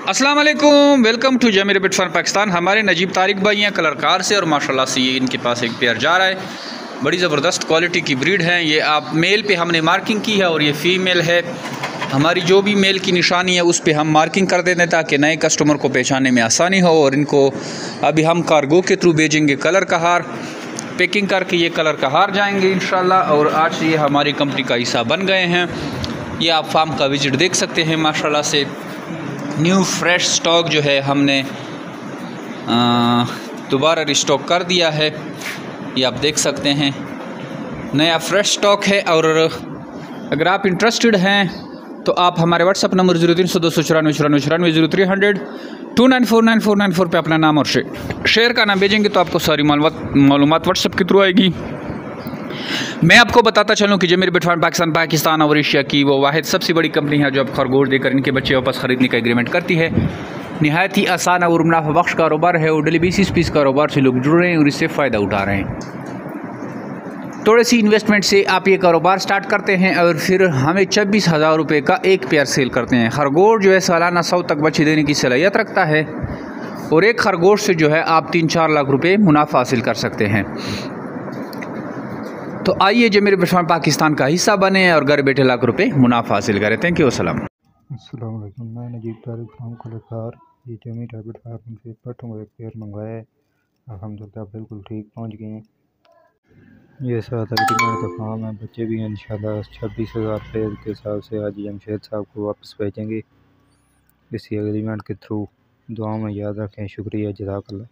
अस्सलाम वालेकुम, welcome to Zameer bit fun Pakistan. हमारे नजीब तारिक भाई हैं कलरकार से और माशाल्लाह से ये इनके पास एक पेयर जा रहा है। बड़ी ज़बरदस्त क्वालिटी की ब्रीड है। ये आप मेल पे हमने मार्किंग की है और ये फ़ीमेल है। हमारी जो भी मेल की निशानी है उस पर हम मार्किंग कर देते हैं ताकि नए कस्टमर को पहचानने में आसानी हो। और इनको अभी हम कार्गो के थ्रू भेजेंगे कलर का हार, पैकिंग करके ये कलर का हार जाएंगे इंशाल्लाह। और आज से ये हमारी कंपनी का हिस्सा बन गए हैं। ये आप फार्म का विज़िट देख सकते हैं। माशाल्लाह से न्यू फ्रेश स्टॉक जो है हमने दोबारा रिस्टॉक कर दिया है। ये आप देख सकते हैं, नया फ्रेश स्टॉक है। और अगर आप इंटरेस्टेड हैं तो आप हमारे व्हाट्सअप नंबर 0300 294 94 0300 2949 पे अपना नाम और शेयर का नाम भेजेंगे तो आपको सारी मालूमात व्हाट्सअप के थ्रू आएगी। मैं आपको बताता चलूँ कि जमीर बिट फन पाकिस्तान और एशिया की वो वाहिद सबसे बड़ी कंपनी है जो अब खरगोश देकर इनके बच्चे वापस ख़रीदने का एग्रीमेंट करती है। नहायत ही आसान और मुनाफा बख्श कारोबार है और डेली बेसिस पे इस कारोबार से लोग जुड़ रहे हैं और इससे फ़ायदा उठा रहे हैं। थोड़ी सी इन्वेस्टमेंट से आप ये कारोबार स्टार्ट करते हैं और फिर हमें 26,000 रुपये का एक पेयर सेल करते हैं। खरगोश जो है सालाना 100 तक बच्चे देने की सलाहियत रखता है और एक खरगोश से जो है आप 3-4 लाख रुपये मुनाफा हासिल कर सकते हैं। तो आइए जमीर बिट फन पाकिस्तान का हिस्सा बने और घर बैठे लाख रुपए मुनाफा हासिल करें। Thank you. अस्सलाम वालेकुम, मैं नजीब तारिक फार्म कलरकार। ये जमीर रैबिट फार्म से पट्टों का एक पेयर मंगवाया है। अल्हम्दुलिल्लाह बिल्कुल ठीक पहुंच गए हैं। ये 7 एग्रीमेंट का फार्म है। बच्चे भी इंशाल्लाह 26,000 रुपये के हिसाब से आज जमशेद साहब को वापस भेजेंगे इसी एग्रीमेंट के थ्रू। दुआ में याद रखें। शुक्रिया, जज़ाकल्लाह।